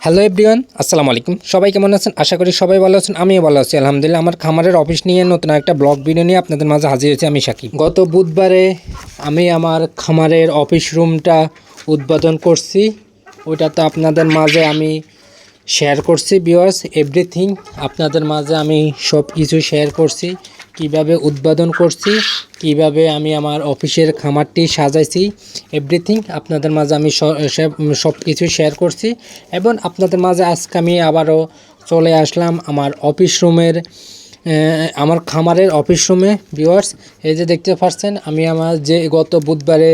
Hello everyone, আসসালামু আলাইকুম। সবাই কেমন আছেন? আশা করি সবাই ভালো আছেন। আমিও ভালো আছি আলহামদুলিল্লাহ। আমার খামারের অফিস নিয়ে নতুন একটা ব্লগ ভিডিও নিয়ে আপনাদের মাঝে হাজির হয়েছি আমি সাকিব। গত বুধবারে আমি আমার খামারের অফিস রুমটা উদ্বোধন করছি। ওইটা তো আপনাদের মাঝে আমি শেয়ার করছি ভিউয়ার্স, এভরিথিং আপনাদের মাঝে আমি সব কিছু শেয়ার করছি। কিভাবে উদ্বোধন করছি, কিভাবে আমি আমার অফিসের খামারটি সাজাইছি, এভরিথিং আপনাদের মাঝে আমি সব কিছু শেয়ার করছি। এবং আপনাদের মাঝে আজকে আমি আবারও চলে আসলাম আমার অফিস রুমের আমার খামারের অফিস রুমে ভিউয়ার্স। এই যে দেখতে পাচ্ছেন, আমি আমার যে গত বুধবারে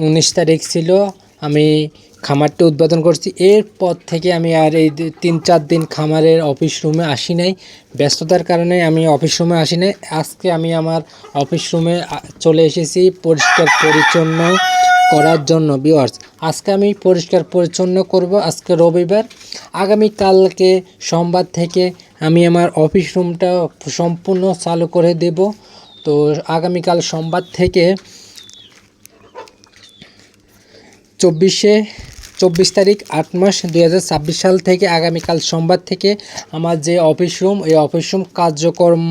19 তারিখ ছিল আমি খামারটি উদ্বোধন করছি। এরপর থেকে আমি আর এই 3-4 দিন খামারের অফিস রুমে আসি নাই, ব্যস্ততার কারণে আমি অফিস রুমে আসি নাই। আজকে আমি আমার অফিস রুমে চলে এসেছি পরিষ্কার পরিচ্ছন্ন করার জন্য ভিউয়ার্স। আজকে আমি পরিষ্কার পরিচ্ছন্ন করব। আজকে রবিবার, আগামীকালকে সোমবার থেকে আমি আমার অফিস রুমটা সম্পূর্ণ চালু করে দেব। তো আগামীকাল সোমবার থেকে 24 তারিখ 8 মাস 2026 সাল থেকে আগামীকাল সোমবার থেকে আমার যে অফিস রুম, এই অফিস রুম কার্যক্রম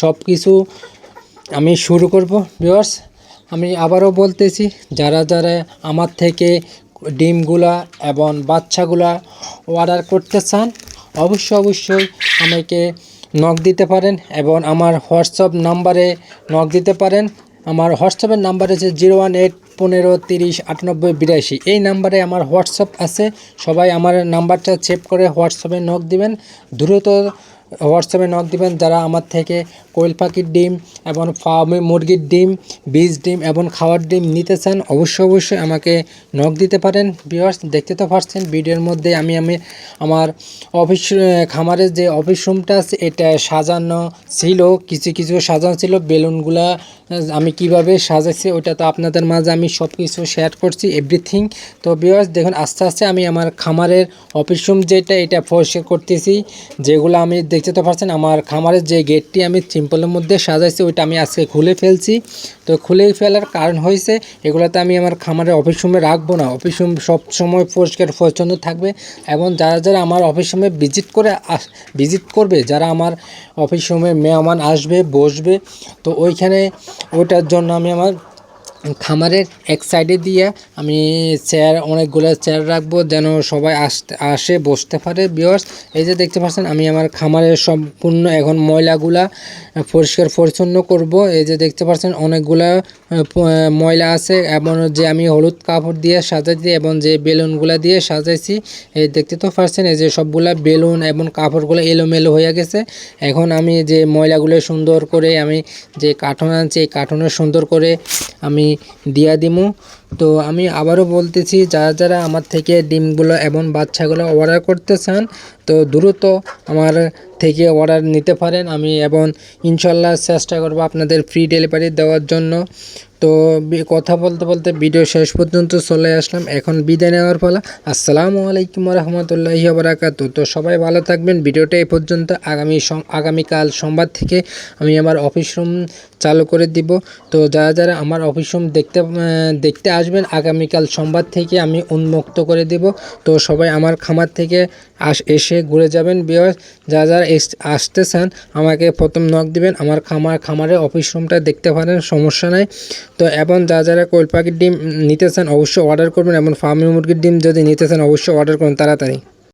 সব কিছু আমি শুরু করব ভিউয়ার্স। আমি আবারও বলতেছি, যারা যারা আমার থেকে ডিমগুলা এবং বাচ্চাগুলা অর্ডার করতে চান অবশ্যই আমাকে নক দিতে পারেন এবং আমার হোয়াটসঅ্যাপ নাম্বারে নক দিতে পারেন। আমার হোয়াটসঅ্যাপের নাম্বার আছে 01815309882। এই নাম্বারে আমার হোয়াটসঅ্যাপ আছে। সবাই আমার নাম্বারটা সেভ করে হোয়াটসঅ্যাপে নক দিবেন, দ্রুত হোয়াটসঅ্যাপে নক দিবেন। যারা আমার থেকে কোয়েল পাখির ডিম এবং ফার্মে মুরগির ডিম, বীজ ডিম এবং খাওয়ার ডিম নিতে চান অবশ্যই আমাকে নক দিতে পারেন ভিউয়ার্স। দেখতে তো পাচ্ছেন ভিডিওর মধ্যে আমি আমার অফিস খামারের যে অফিস রুমটা আছে এটা সাজানো ছিল, কিছু সাজানো ছিল। বেলুনগুলা আমি কিভাবে সাজাইছি ওইটা তো আপনাদের মাঝে আমি সব কিছু শেয়ার করছি এভরিথিং। তো ভিউয়ার্স দেখুন, আস্তে আস্তে আমি আমার খামারের অফিস রুম যেটা এটা পরিষ্কার করতেছি। যেগুলো আমি দেখতে তো পাচ্ছেন, আমার খামারের যে গেটটি আমি সিম্পলের মধ্যে সাজাইছি ওইটা আমি আজকে খুলে ফেলছি। তো খুলে ফেলার কারণ হয়েছে এগুলোতে আমি আমার খামারের অফিস রুমে রাখবো না। অফিস রুম সবসময় পরিষ্কার পরিচ্ছন্ন থাকবে। এবং যারা আমার অফিস রুমে ভিজিট করবে, যারা আমার অফিস রুমে মেহমান আসবে বসবে, তো ওইটার জন্য আমি আমার খামারের এক সাইডে দিয়ে আমি অনেকগুলো চেয়ার রাখবো যেন সবাই আসে বসতে পারে ভিউয়ার্স। এই যে দেখতে পাচ্ছেন আমি আমার খামারের সম্পূর্ণ এখন ময়লাগুলা পরিষ্কার পরিচ্ছন্ন করব। এই যে দেখতে পাচ্ছেন অনেকগুলা ময়লা আছে এবং যে আমি হলুদ কাপড় দিয়ে সাজাইছি এবং যে বেলুনগুলা দিয়ে সাজাইছি, এই দেখতে তো পাচ্ছেন এই যে সবগুলা বেলুন এবং কাপড়গুলো এলোমেলো হয়ে গেছে। এখন আমি যে ময়লাগুলো সুন্দর করে আমি যে কার্টন আনছি এই কার্টনে সুন্দর করে আমি দিয়া দিমু। তো আমি আবারও বলতেছি, যারা আমার থেকে ডিমগুলো এবং বাচ্চাগুলো অর্ডার করতে চান তো দ্রুত আমার থেকে অর্ডার নিতে পারেন। আমি এবং ইনশাল্লাহ চেষ্টা করব আপনাদের ফ্রি ডেলিভারি দেওয়ার জন্য। তো কথা বলতে ভিডিও শেষ পর্যন্ত চলে আসলাম, এখন বিদায় নেওয়ার পালা। আসসালামু আলাইকুম রহমতুল্লাহি ওয়া বারাকাতুহু। তো সবাই ভালো থাকবেন। ভিডিওটা এই পর্যন্ত। আগামীকাল সোমবার থেকে আমি আমার অফিস রুম চালু করে দিব। তো যারা আমার অফিস রুম দেখতে আসবেন আগামীকাল সোমবার থেকে আমি উন্মুক্ত করে দিব। তো সবাই আমার খামার থেকে এসে ঘুরে যাবেন ভিউয়ার্স। যারা আসতে চান আমাকে প্রথম নক দিবেন। আমার খামারে অফিস রুমটা দেখতে পারেন, সমস্যা নাই। তো এবং যারা কোয়েল পাখির ডিম নিতে চান অবশ্যই অর্ডার করবেন এবং ফার্মি মুরগির ডিম যদি নিতে চান অবশ্যই অর্ডার করুন তাড়াতাড়ি।